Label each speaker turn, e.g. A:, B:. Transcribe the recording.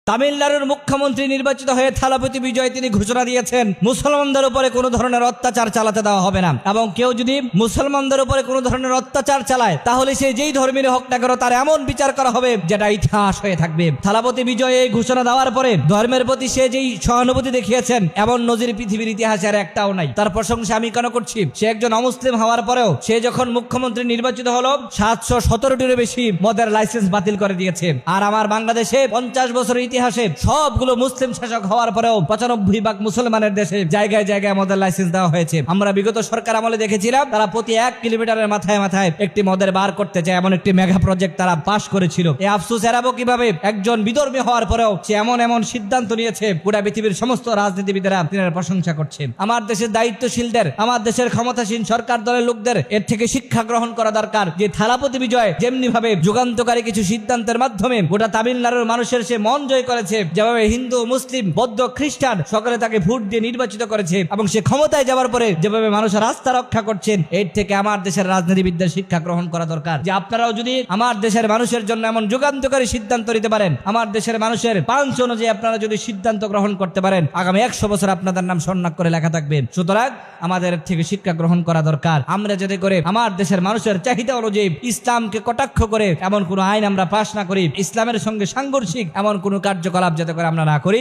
A: তামিলনাড়ুর মুখ্যমন্ত্রী নির্বাচিত হয়ে থালাপতি বিজয় তিনি ঘোষণা দিয়েছেন মুসলমানদের উপরে কোনো ধরনের অত্যাচার চালাতে দেওয়া হবে না, এবং কেউ যদি মুসলমানদের উপরে কোনো ধরনের অত্যাচার চালায় তাহলে সে যেই ধর্মের হোক না কেন তার এমন বিচার করা হবে যেটা ইতিহাস হয়ে থাকবে। থালাপতি বিজয় এই ঘোষণা দেওয়ার পরে ধর্মের প্রতি সে যেই সহানুভূতি দেখিয়েছেন এমন নজির পৃথিবীর ইতিহাসে আর একটাও নাই। তার প্রশংসা আমি কেন করছি? সে একজন অমুসলিম হওয়ার পরেও সে যখন মুখ্যমন্ত্রী নির্বাচিত হলো 717টিরও বেশি মদের লাইসেন্স বাতিল করে দিয়েছে। আর আমার বাংলাদেশে 50 বছরের ইতিহাসে সবগুলো মুসলিম শাসক হওয়ার পরেও 95% মুসলমানের দেশে জায়গায় জায়গায় মদের লাইসেন্স দেওয়া হয়েছে। আমরা বিগত সরকার আমলে দেখেছিলাম তারা প্রতি 1 কিলোমিটারের মাথায় মাথায় একটি মদের বার করতে চায় এমন একটি মেগা প্রজেক্ট তারা পাশ করেছিল। এই আফসোস এড়াবো কিভাবে? একজন বিধর্মী হওয়ার পরেও সে এমন এমন সিদ্ধান্ত নিয়েছে গোটা পৃথিবীর সমস্ত রাজনীতিবিদেরা তিনার প্রশংসা করছে। আমার দেশের দায়িত্বশীলদের, আমার দেশের ক্ষমতাসীন সরকার দলের লোকদের এর থেকে শিক্ষা গ্রহণ করা দরকার যে থালাপতি বিজয় যেমনি ভাবে যুগান্তকারী কিছু সিদ্ধান্তের মাধ্যমে গোটা তামিলনাড়ুর মানুষের সে মন জয় করেছে, যেভাবে হিন্দু, মুসলিম, বৌদ্ধ, খ্রিস্টান সকলে তাকে ভোট দিয়ে নির্বাচিত করেছে এবং সে ক্ষমতায় যাওয়ার পরে যেভাবে মানুষের আস্থা রক্ষা করছেন, এর থেকে আমার দেশের রাজনীতিবিদদের শিক্ষা গ্রহণ করা দরকার যে আপনারাও যদি আমার দেশের মানুষের জন্য এমন যুগান্তকারী সিদ্ধান্ত নিতে পারেন, আমার দেশের মানুষের পাঁচ অনুযায়ী আপনারা যদি সিদ্ধান্ত গ্রহণ করতে পারেন, আগামী 100 বছর আপনাদের নাম স্বর্ণাক্ষরে করে লেখা থাকবে। সুতরাং আমাদের থেকে শিক্ষা গ্রহণ করা দরকার। আমরা যাতে করে আমার দেশের মানুষের চাহিদা অনুযায়ী ইসলামকে কটাক্ষ করে এমন কোন আইন আমরা পাশ না করি, ইসলামের সঙ্গে সাংঘর্ষিক এমন কোন কার্যকলাপ যাতে করে আমরা না করি।